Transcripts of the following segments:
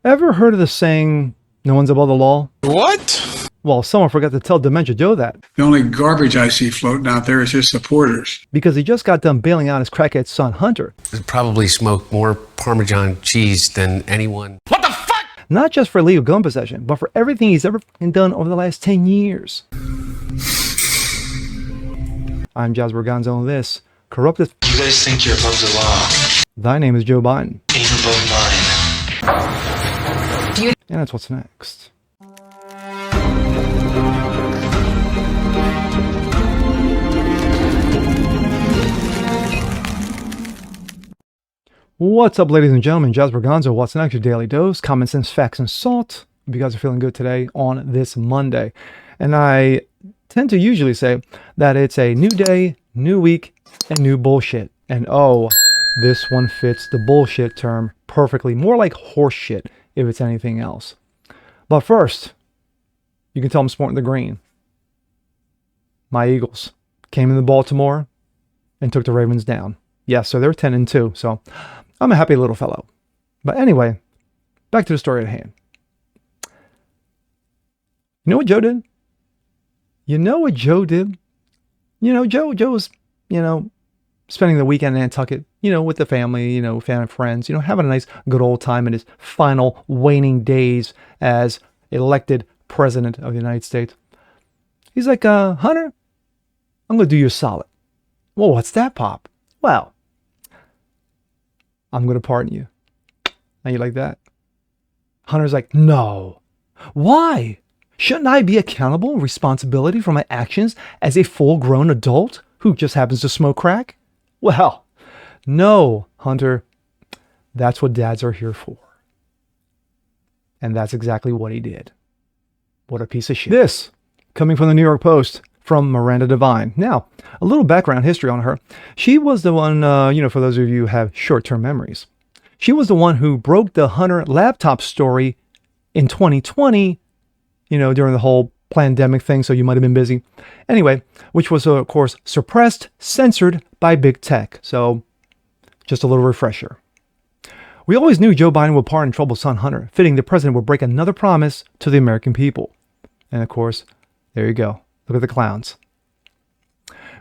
Ever heard of the saying, no one's above the law? What? Well, someone forgot to tell Dementia Joe that. The only garbage I see floating out there is his supporters. Because he just got done bailing out his crackhead son, Hunter. He probably smoked more Parmesan cheese than anyone. What the fuck? Not just for illegal gun possession, but for everything he's ever done over the last 10 years. I'm Jasper Gonzo, and this corrupted... You guys think you're above the law. Thy name is Joe Biden. Ain't above mine. And that's what's next. What's up, ladies and gentlemen? Jasper Gonzo. What's next? Your daily dose, common sense, facts, and salt. Hope you guys are feeling good today on this Monday. And I tend to usually say that it's a new day, new week, and new bullshit. And oh, this one fits the bullshit term perfectly. More like horse shit, if it's anything else. But first, you can tell I'm sporting the green. My Eagles came into Baltimore and took the Ravens down. Yes, so they're 10-2, so I'm a happy little fellow. But anyway, back to the story at hand. You know what Joe did? Joe was, spending the weekend in Nantucket, with the family, family and friends, having a nice good old time in his final waning days as elected president of the United States. He's like, Hunter, I'm going to do you a solid. Well, what's that, Pop? Well, I'm going to pardon you. Now you like that? Hunter's like, no. Why? Shouldn't I be accountable and responsibility for my actions as a full-grown adult who just happens to smoke crack? Well, no, Hunter. That's what dads are here for. And that's exactly what he did. What a piece of shit. This, coming from the New York Post, from Miranda Devine. Now, a little background history on her. She was the one, for those of you who have short-term memories. She was the one who broke the Hunter laptop story in 2020, during the whole pandemic thing, so you might have been busy. Anyway, which was, of course, suppressed, censored by big tech. So, just a little refresher. We always knew Joe Biden would pardon troubled son Hunter, fitting the president would break another promise to the American people. And of course, there you go. Look at the clowns.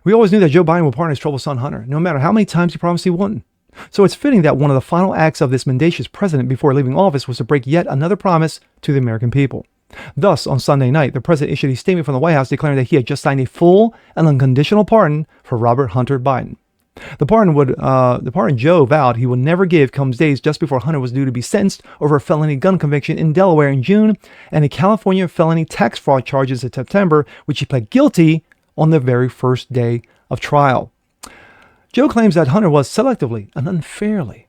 We always knew that Joe Biden would pardon his troubled son Hunter, no matter how many times he promised he wouldn't. So it's fitting that one of the final acts of this mendacious president before leaving office was to break yet another promise to the American people. Thus, on Sunday night, the president issued a statement from the White House declaring that he had just signed a full and unconditional pardon for Robert Hunter Biden. The pardon Joe vowed he would never give comes days just before Hunter was due to be sentenced over a felony gun conviction in Delaware in June and a California felony tax fraud charges in September, which he pled guilty on the very first day of trial. Joe claims that Hunter was selectively and unfairly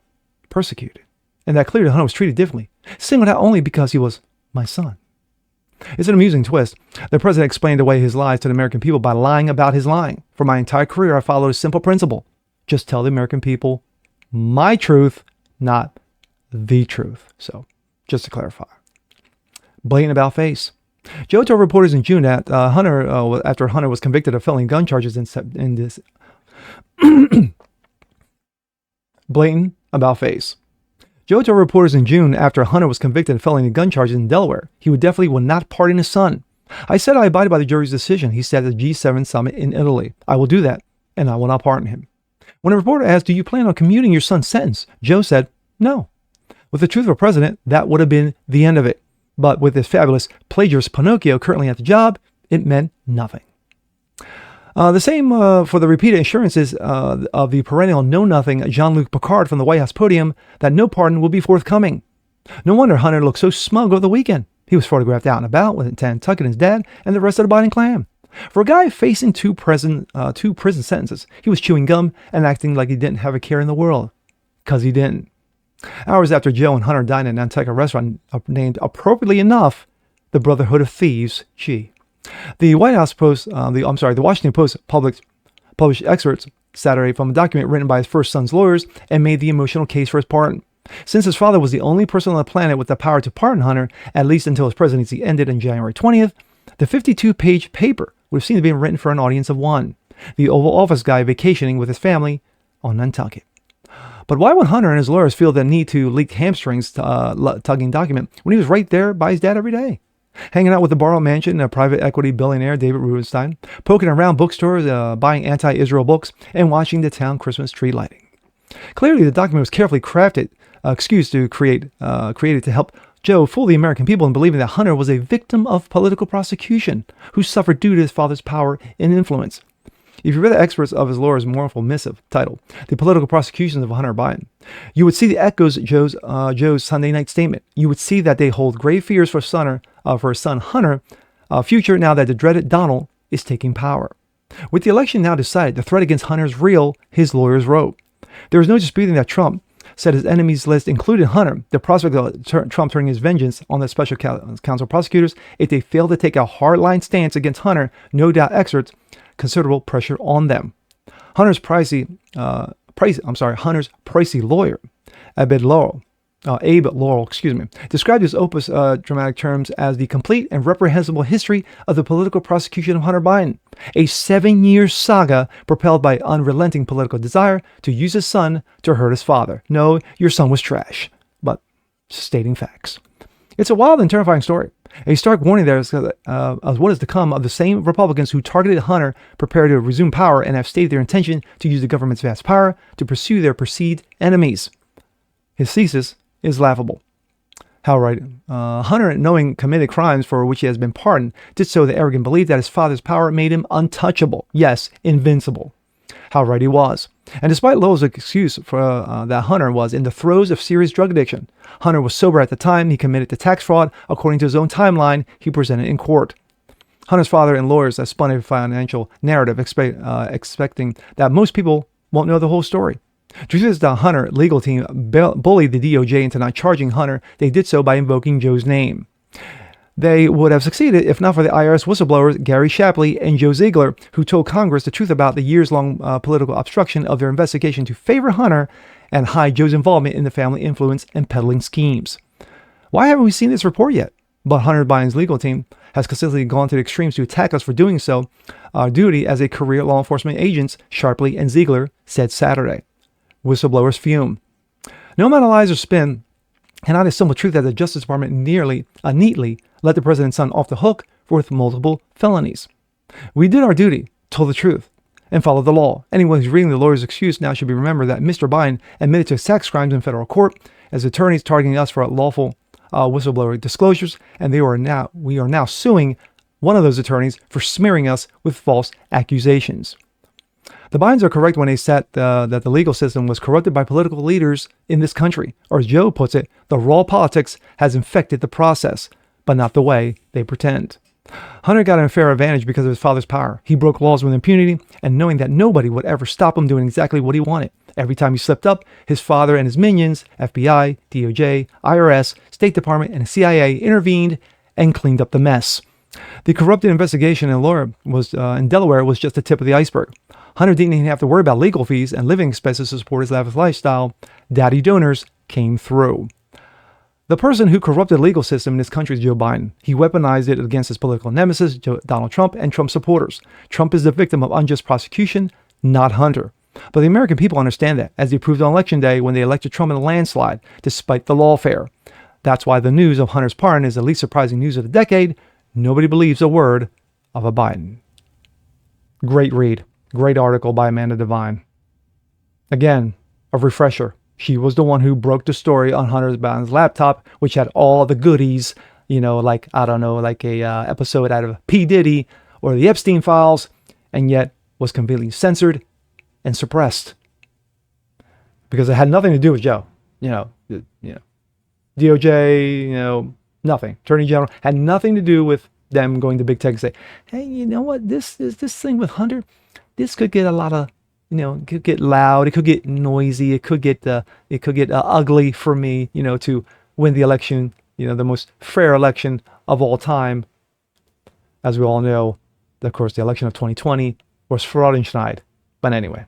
persecuted, and that clearly Hunter was treated differently, singled out only because he was my son. It's an amusing twist. The president explained away his lies to the American people by lying about his lying. For my entire career, I followed a simple principle. Just tell the American people my truth, not the truth. So, just to clarify. Blatant about face. Joe told reporters in June that after Hunter was convicted of felony gun charges in this... Blatant about face. Joe told reporters in June after Hunter was convicted of felony gun charges in Delaware, he would not pardon his son. I said I abided by the jury's decision, he said at the G7 summit in Italy. I will do that, and I will not pardon him. When a reporter asked, do you plan on commuting your son's sentence? Joe said, no. With the truth of a president, that would have been the end of it. But with this fabulous plagiarist Pinocchio currently at the job, it meant nothing. The same for the repeated assurances of the perennial know-nothing Jean-Luc Picard from the White House podium that no pardon will be forthcoming. No wonder Hunter looked so smug over the weekend. He was photographed out and about with Nantucket and his dad and the rest of the Biden clan. For a guy facing two prison sentences, he was chewing gum and acting like he didn't have a care in the world. Because he didn't. Hours after Joe and Hunter dined at a Nantucket restaurant named, appropriately enough, the Brotherhood of Thieves, G. The Washington Post published excerpts Saturday from a document written by his first son's lawyers and made the emotional case for his pardon. Since his father was the only person on the planet with the power to pardon Hunter, at least until his presidency ended on January 20th, the 52-page paper would have seemed to be written for an audience of one, the Oval Office guy vacationing with his family on Nantucket. But why would Hunter and his lawyers feel the need to leak hamstrings tugging document when he was right there by his dad every day? Hanging out with the Barlow Mansion, a private equity billionaire, David Rubenstein, poking around bookstores, buying anti-Israel books, and watching the town Christmas tree lighting. Clearly, the document was carefully crafted, created to help Joe fool the American people in believing that Hunter was a victim of political prosecution who suffered due to his father's power and influence. If you read the excerpts of his lawyer's mournful missive titled "The Political Prosecutions of Hunter Biden," you would see the echoes of Joe's Sunday night statement. You would see that they hold grave fears for his son Hunter, future now that the dreaded Donald is taking power. With the election now decided, the threat against Hunter is real, his lawyers wrote. There is no disputing that Trump said his enemies list included Hunter. The prospect of Trump turning his vengeance on the special counsel prosecutors if they fail to take a hardline stance against Hunter no doubt exerts considerable pressure on them. Hunter's pricey lawyer, Abe Laurel, described his opus dramatic terms as the complete and reprehensible history of the political prosecution of Hunter Biden, a 7-year saga propelled by unrelenting political desire to use his son to hurt his father. No, your son was trash, but stating facts. It's a wild and terrifying story. A stark warning there of what is to come of the same Republicans who targeted Hunter prepare to resume power and have stated their intention to use the government's vast power to pursue their perceived enemies. His thesis is laughable. How right? Hunter, knowing committed crimes for which he has been pardoned, did so with the arrogant belief that his father's power made him untouchable. Yes, invincible. How right he was. And despite Lowell's excuse for that Hunter was in the throes of serious drug addiction, Hunter was sober at the time he committed the tax fraud, according to his own timeline he presented in court. Hunter's father and lawyers have spun a financial narrative expecting that most people won't know the whole story. Truth is, the Hunter legal team bullied the DOJ into not charging Hunter. They did so by invoking Joe's name. They would have succeeded if not for the IRS whistleblowers Gary Shapley and Joe Ziegler, who told Congress the truth about the years-long political obstruction of their investigation to favor Hunter and hide Joe's involvement in the family influence and peddling schemes. Why haven't we seen this report yet? But Hunter Biden's legal team has consistently gone to the extremes to attack us for doing so. Our duty as a career law enforcement agents, Shapley and Ziegler said Saturday. Whistleblowers fume. No amount of lies or spin cannot assume the truth that the Justice Department neatly let the president's son off the hook with multiple felonies. We did our duty, told the truth, and followed the law. Anyone who's reading the lawyer's excuse now should be remembered that Mr. Biden admitted to sex crimes in federal court as attorneys targeting us for lawful whistleblower disclosures, and we are now suing one of those attorneys for smearing us with false accusations. The Bidens are correct when they said that the legal system was corrupted by political leaders in this country. Or as Joe puts it, the raw politics has infected the process, but not the way they pretend. Hunter got an unfair advantage because of his father's power. He broke laws with impunity and knowing that nobody would ever stop him doing exactly what he wanted. Every time he slipped up, his father and his minions, FBI, DOJ, IRS, State Department, and the CIA intervened and cleaned up the mess. The corrupted investigation in Delaware was just the tip of the iceberg. Hunter didn't even have to worry about legal fees and living expenses to support his lavish lifestyle. Daddy donors came through. The person who corrupted the legal system in this country is Joe Biden. He weaponized it against his political nemesis, Donald Trump, and Trump supporters. Trump is the victim of unjust prosecution, not Hunter. But the American people understand that, as they proved on Election Day when they elected Trump in a landslide, despite the lawfare. That's why the news of Hunter's pardon is the least surprising news of the decade. Nobody believes a word of a Biden. Great read. Great article by Amanda Devine. Again, a refresher. She was the one who broke the story on Hunter Biden's laptop, which had all the goodies, like a episode out of P. Diddy or the Epstein files, and yet was completely censored and suppressed because it had nothing to do with Joe. DOJ, nothing. Attorney General had nothing to do with them going to big tech and say, hey, you know what? This thing with Hunter. This could get a lot of, it could get loud. It could get noisy. It could get ugly for me, to win the election, the most fair election of all time. As we all know, of course, the election of 2020 was Fraudenschneid. But anyway,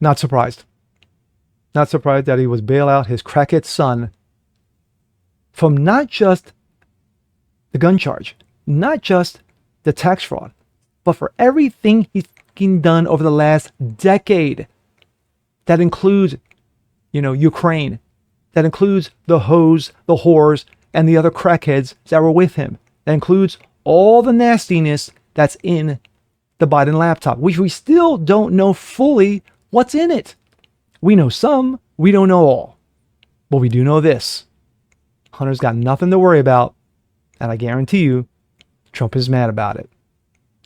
not surprised. Not surprised that he was bail out his crackhead son from not just the gun charge, not just the tax fraud, but for everything he's done over the last decade. That includes, Ukraine. That includes the hoes, the whores, and the other crackheads that were with him. That includes all the nastiness that's in the Biden laptop, which we still don't know fully what's in it. We know some, we don't know all. But we do know this. Hunter's got nothing to worry about, and I guarantee you, Trump is mad about it.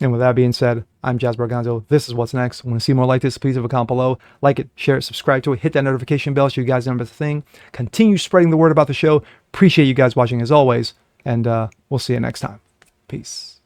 And with that being said, I'm Jasper Gonzo. This is What's Next. Want to see more like this? Please leave a comment below. Like it, share it, subscribe to it, hit that notification bell so you guys know about the thing. Continue spreading the word about the show. Appreciate you guys watching as always, and we'll see you next time. Peace.